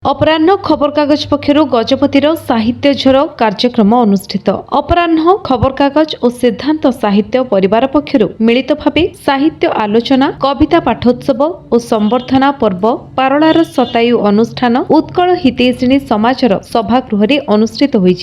अपराह्न खबरकागज पक्षर गजपतिर साहित्य झर कार्यक्रम अनुष्ठित। अपराह्न खबरकागज और सिद्धांत साहित्य परिवार पक्षर मिलित भावे साहित्य आलोचना, कविता पाठोत्सव और संबर्धना पर्व पारलार शतायु अनुष्ठान उत्कल हितैषिणी समाजर सभागृह अनुष्ठित हो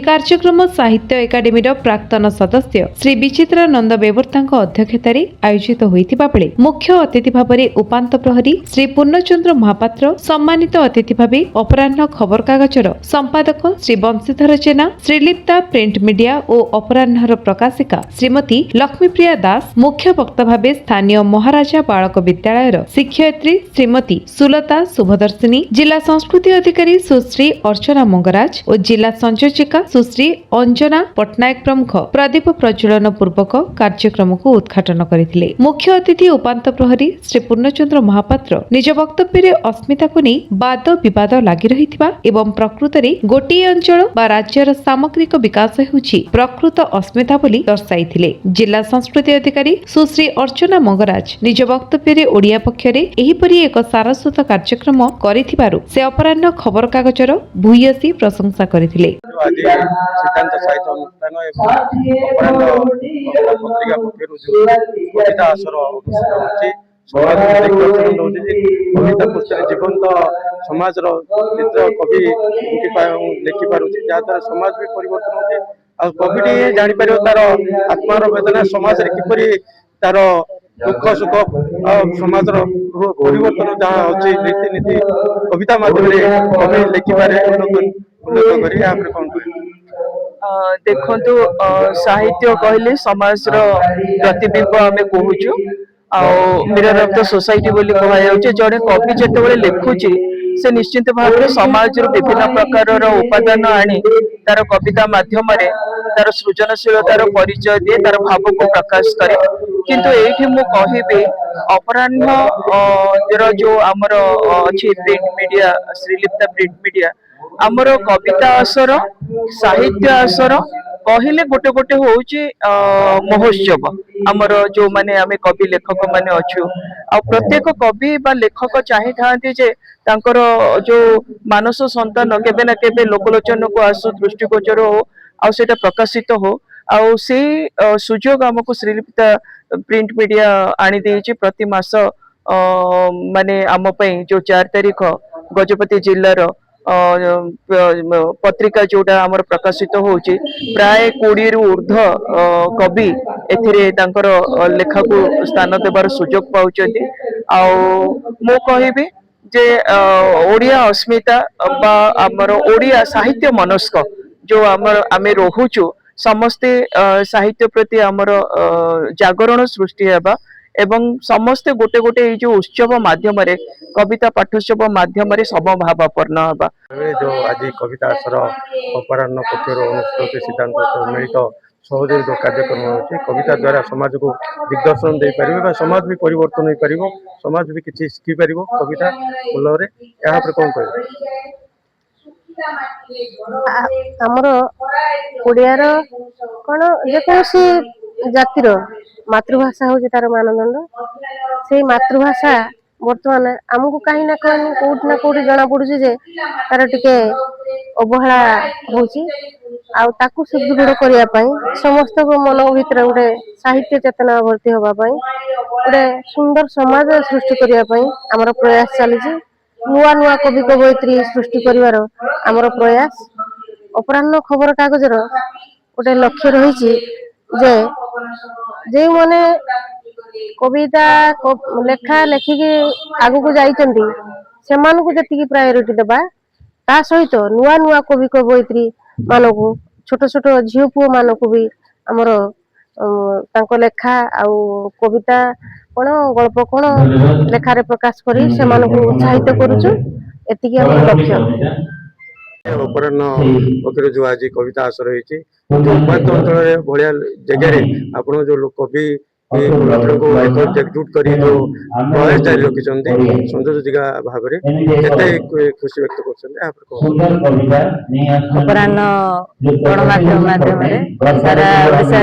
कार्यक्रम साहित्य एकाडेमीर प्राक्तन सदस्य श्री विचित्रानंद बेवर्ता अध्यक्षतार आयोजित होता बेले मुख्य अतिथि भाव उपांत प्रहरी श्री पूर्णचंद्र महापात्र, सम्मानित अतिथि भावे अपराह्न खबरकागजर संपादक श्री बंशीधर जेना, श्रीलिप्ता प्रिंट मीडिया और अपराह्नर प्रकाशिका श्रीमती लक्ष्मीप्रिया दास, मुख्य वक्ता भावे स्थानीय महाराजा बालक विद्यालयर शिक्षयित्री श्रीमती सुलता शुभदर्शिनी, जिला संस्कृति अधिकारी सुश्री अर्चना मंगराज और जिला संयोजिका सुश्री अंजना पट्टनायक प्रमुख प्रदीप प्रज्वलन पूर्वक कार्यक्रम को उद्घाटन करथिले। मुख्य अतिथि उपांत प्रहरी श्री पूर्णचंद्र महापात्र निज वक्तव्य अस्मिता को नहीं वाद विवाद लगी रही एवं प्रकृत में गोटे अंचल बा राज्यर सामग्रिक विकास होउछि प्रकृत अस्मिता बोली दर्शाइथिले। जिला संस्कृति अधिकारी सुश्री अर्चना मंगराज निज वक्तव्य ओडिया पक्षरे एहिपरि एक सारस्वत कार्यक्रम करिथिबारु से अपराह्न खबर कागजर भूयसी प्रशंसा करथिले। सिद्धांत साहित्य अनुष्ठान एवं पत्रिका पक्षर कविता आसर अनुष्ठित कविता पुस्तक जीवंत समाज चित्र कवि लिखि पारुछि जहाँद्वारा समाज भी परिवर्तन होते आ कविटी जापर तार आत्मार वेदना समाज किपरि तार दुख सुख समाज परिवर्तन जहाँ अच्छी रीतिनीति कविता माध्यम कवि लिखिपारे उल्लेख कर कौन देखु साहित्य कहले समाज प्रतिबिंब आम कहूँ मिरर ऑफ द सोसाइटी बोली कह जड़े कवि जिते लिखुची से निश्चित भाव में समाज विभिन्न प्रकार उपादान आनी तार कविता माध्यम तार सृजनशीलतार परिचय दिए, तार भाव को प्रकाश करे। किंतु एठी मु कहिबे अपराह्न जो आमर अच्छी प्रिंट मीडिया श्रीलिप्ता प्रिंट मीडिया आमर कविता आसर साहित्य आसर कहले गोटे गोटे होउची महोत्सव आमर जो माने आमे कवि लेखक माने अच्छु आ प्रत्येक कवि बा लेखक चाहे थांती जे तांकर जो मानस संतान केबे ना केबे लोकलोचन को आसु दृष्टिगोचर हो आ सेटा प्रकाशित हो आ से सुजोग हमको श्रीलिप्ता प्रिंट मीडिया आनी देछि। प्रति मास माने आम पई जो 4 तारिख गजपति जिल्लार पत्रिका जोटा आमर प्रकाशित होउची प्राय 20 रु ऊर्ध्व कवि एथिरे तांकर लेखा को स्थान देबार सुजोग पाउचंती। आ मो कहिबी जे ओडिया अस्मिता बा आमर ओडिया साहित्य मनस्क जो आमर आमे रहुचु समस्ते साहित्य प्रति आमर जागरण सृष्टि हेबा एवं समस्ते गोटे गोटे जो उत्सव माध्यम कविता पाठोत्सव माध्यम समभावापन्न हवा जो आज कविता आसर अपराह्न पक्षर अनुष्ठित सिद्धांत मिलित सहयोग जो कार्यक्रम होती कविता द्वारा समाज को दिग्दर्शन दे पारे समाज भी परिवर्तन हो पार समाज भी किसी शिखी पार कविता फल कौन कह आमर ओडियार कौन जेकोसी जातिर मातृभाषा हूँ तार मानदंड से मातृभाषा बर्तमान आमको कहीं ना कहीं कौट ना कौट जना पड़ुची जे तार टिके अवहेला होची आकु सुदृढ़ करने समस्त मन भीतर गोटे साहित्य चेतना भर्ती होगापाई गोटे सुंदर समाज सृष्टि करने आमर प्रयास चली नुआ नुआ कवि कवयित्री सृष्टि कर आमर प्रयास अपराह्न खबर कागजर गोटे लक्ष्य रही जे जे माने कविता लेखा लेखिकी आगु जाइछन्ती सेमानकु जतिकी प्रायोरिटी देबा ता सहित नुआ नुआ कवि कवयित्री मानकु छोट छोट झियो पुओ मानकु भी हमर तांको लेखा आउ कविता कोन गल्प कोन लेखारे प्रकाश करी सेमानकु उत्साहित करूछु एतिकी हमर लक्ष्य। अपराह्न पक्षर जो आज कविता आसर होती उपात अंचल भाया जगह आप जो कवि एकजुट कर जो प्रयास जारी रखिंट संयोजिका भाव में खुशी व्यक्त कर अपराह्न गणमाध्यम माध्यम सारा ओडिशा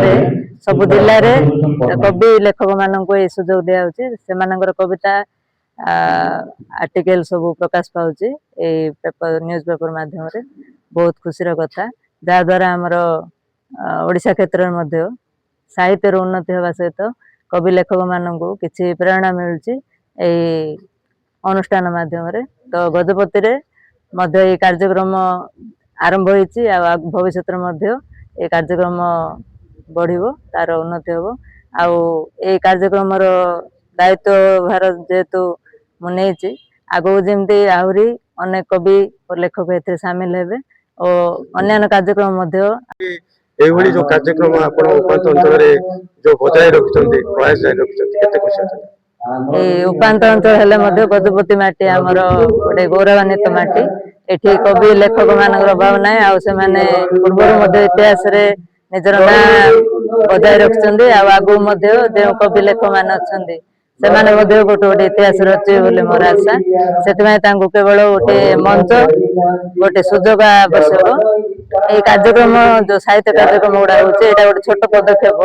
सब जिले में कवि लेखक मान सुजोग दिया से कविता आर्टिकल सब प्रकाश पाउची ए पेपर न्यूज पेपर माध्यम रे बहुत खुशीर कथा जहा द्वारा आमर ओडिशा क्षेत्र में साहित्य उन्नति होगा सहित कवि लेखक मानू किसी प्रेरणा मिलूची अनुष्ठान माध्यम रे तो गजपति रे मध्य ये कार्यक्रम आरंभ होईची भविष्य ये कार्यक्रम बढ़िबो तार उन्नति होबो आउ ए कार्यक्रम दायित्व भार जेहेतु मुझे आगो जमती आहरी अनेक कवि और लेखक ए सामिल हेबे और अन्य कार्यक्रम एभली जो कार्यक्रम आपण उपांत अंचल रे जो बजाय रखिसंती प्रयास जाय रखिसंती केते खुशी अछन उपांत अंचल हेले मध्य गजपति माटी आमर गोटे गौरवान्वित माटी एठी कवि लेखक मानकर अभाव ना आ से माने पूर्व मध्य इतिहास रे निजर ना बजाय रखिसंती आ आगु मध्य जे कवि लेखक मान अछंती सेमाने मध्य गोटे गोटे इतिहास रचे बोले मोर आशा सेतिमाय तांको केवल गोटे मंच गोटे सुजोग आवश्यक ए कार्यक्रम जो साहित्य कार्यक्रम गुड़ा होचे एटा गोटे छोट पदक्षेप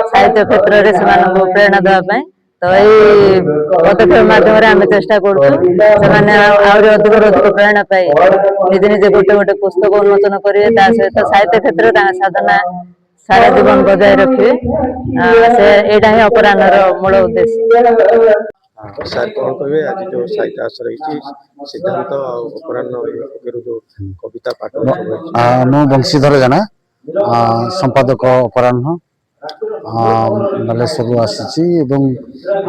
साहित्य क्षेत्र रे सेमानकु प्रेरणा देबा पई तो यही पदक्षेप माध्यम आम चेष्टा करूँ अधिक प्रेरणा पाई निजे निजे गोटे गोटे पुस्तक उन्मोचन करेंगे सहित साहित्य क्षेत्र साधना सारा जीवन बजाय रखिए यहाँ ही अपराह्न मूल उद्देश्य। सर कौन कहे आज जो साहित्य आस रही सिद्धांत अपराह्न जो कविता पाठ मु बंशीधर जाना संपादक अपराह्न बालेश्वर आसी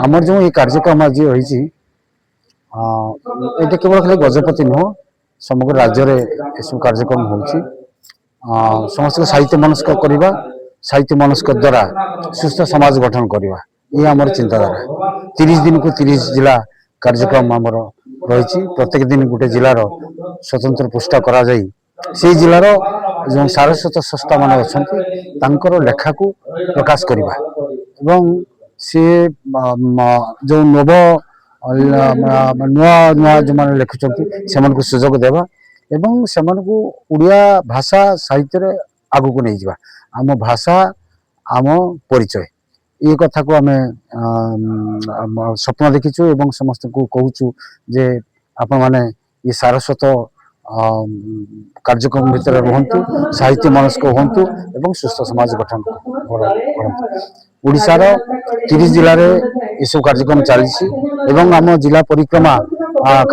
आमर जो ये कार्यक्रम आज रही ये केवल खाली गजपति नुह समग्र राज्य में यह कार्यक्रम हो समस्त साहित्य मनस्क करवा साहित्य मनस्क द्वारा सुस्थ समाज गठन करवा ये आमर चिंताधारा 30 दिन को 30 जिला कार्यक्रम आमर रही प्रत्येक दिन गोटे जिलार स्वतंत्र पुष्टा करा जाई से जिलार जो सारस्वत संस्था मान अच्छा लेखा को प्रकाश करवा एवं सी जो नव नुआ नुआ जो मैंने लिखुं से सुजोग देवा एवं से उड़िया भाषा साहित्य रे आगु को नहीं जावा आम भाषा आम परिचय ये कथा को आम स्वप्न देखीचु एवं समस्त को कहूँ जे आपण माने ये सारस्वत कार्यक्रम भितर रुहतु साहित्य मनस्क हूँ एवं सुस्थ समाज गठन ओडिशार 30 जिले में यह कार्यक्रम चली आम जिला परिक्रमा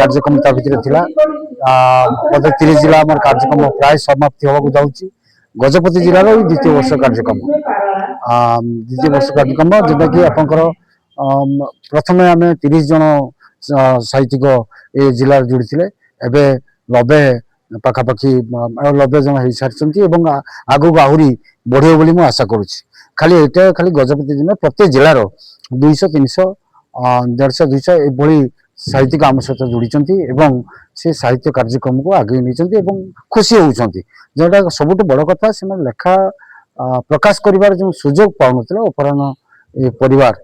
कार्यक्रम ता भितर थिला 30 जिला आम कार्यक्रम प्राय समाप्ति होगा जाऊँगी गजपति जिलार द्वितीय वर्ष कार्यक्रम जोटा कि आपंकर प्रथम आम 30 जन साहित्यिक ए जिले जोड़ी थे एवं 90 पाखापाखि 90 जन हो सारी आगू आहरी बढ़े बोली आशा करुच्ची खाली एटा खाली गजपति जिला प्रत्येक जिलार 200 300 150 200 एभली साहित्यिक आम सहित जोड़ी से साहित्य कार्यक्रम को आगे नहीं खुशी होती जोटा सबुठ बड़ कथा से लेखा प्रकाश कर जो सुजोग पाऊन अपराह्न परिवार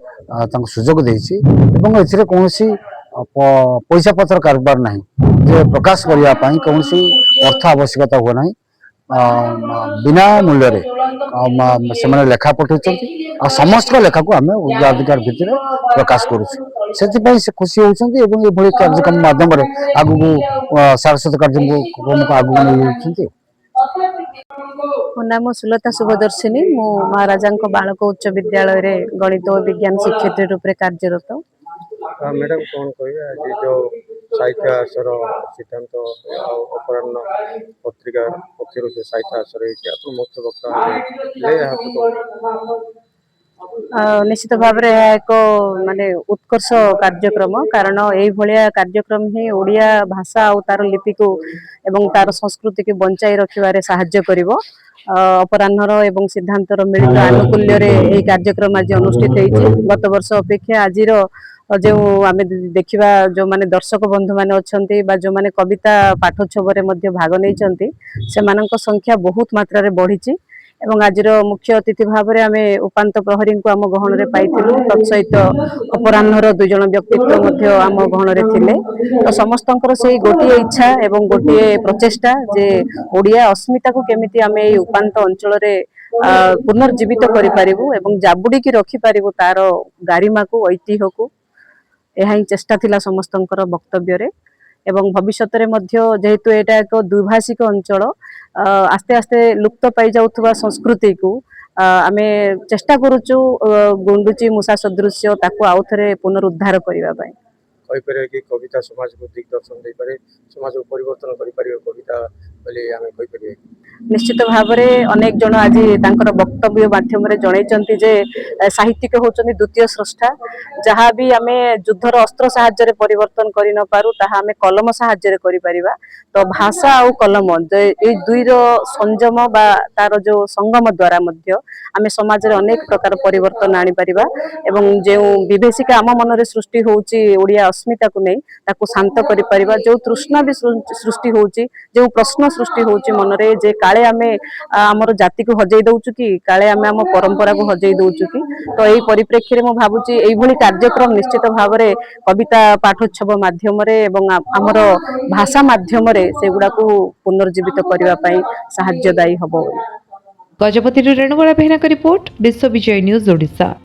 सुजोग देसी कौन पैसा पत्र कारबार ना जे प्रकाश करने कौन अर्थ आवश्यकता हुए ना बिना मूल्य से लेखा पठाऊँ आ समस्त लेखा को आम अधिकार भित्ति प्रकाश करुँ से खुशी होती कार्यक्रम माध्यम आगू सारस्वत कार्यक्रम को आगू नहीं मो नाम सुलता शुभदर्शिनी मु महाराजा बालक उच्च विद्यालय गणित और विज्ञान शिक्षयित्री रूप से कार्यरत। मैडम कौन कहे आज जो साहित्य आसर सिद्धांत अपराह्न पत्रिका पक्षर जो साहित्य आसर मुख्य वक्ता निश्चित भाव एक माने उत्कर्ष कार्यक्रम कारण ये कार्यक्रम ही ओडिया भाषा और तार लिपि को एवं तार संस्कृति को बंचाई रखिबारे साहाय्य करिवो। अपराह्नर एवं सिद्धांतर मिलित आनुकूल्य रे कार्यक्रम आज अनुष्ठित होइछि। गत वर्ष अपेक्षा आज जो आम देखा जो माने दर्शक बंधु माने अछंती बा जो माने कविता पाठोत्सव रे मध्य भाग नहीं से संख्या बहुत मात्रा रे बढ़ी एवं आज मुख्य अतिथि भाव में आम उपांत प्रहरी को आम गहन में पाई तत्सहित अपराह्नर 2 जन व्यक्तित्व आम गहन में थिले। तो समस्त से गोटे इच्छा एवं गोटे प्रचेष्टा जे ओडिया अस्मिता को केमिति आम उपांत अंचल पुनर्जीवित करें जाबुड़ी की रखिपारू तार गारिमा को ऐतिह्य को ଏହା ହିଁ ଚେଷ୍टा थिला समस्तंकर वक्तव्य एवं भविष्य में जेहेतु एटा एक द्विभाषिक अंचल आस्ते आस्ते लुप्त पाई जाउथुबा संस्कृति को आमे चेष्टा करूचु गुंडुची मूषा सदृश्य ताकू आउ थरे पुनरुद्धार करिबा पई कहीपर कि कविता समाज को दिग्दर्शन दे पारे समाज को परिवर्तन करि पारे कविता बोली आमे कहीपर निश्चित भाव में अनेक जन आज तांकर वक्तव्य माध्यम जनई जे साहित्यिक होचनी द्वितीय स्रष्टा जहाँ भी आमे युद्धर अस्त्र साहाय्य परिवर्तन करि न पारू ताहा आमे कलम साहाय्य करि परिबा तो भाषा आउ कलम ए दुईर संयम बा तार जो संगम द्वारा मध्य आमे समाज रे अनेक प्रकार परिवर्तन आनी परिबा एवं जे विभेषिका आम मन रे सृष्टि होउची ओडिया अस्मिता को नै ताकू शांत करि परिबा जो तृष्णा भी सृष्टि होउची जो प्रश्न सृष्टि होउची मन रे जे काले आमे हमर जाति को हजई दउचु कि काले आमे हम परंपरा को हजई दउचु कि तो एई परिप्रेक्षी रे मो भाबुची एई भली कार्यक्रम निश्चित भाव रे कविता पाठोत्सव माध्यम रे एवं हमर भाषा माध्यम रे सेगुडा को पुनर्जीवित करिवा पई सहायदायी हबो। गजपति रेणुगोला बेहना का रिपोर्ट विश्व विजय न्यूज ओडिशा।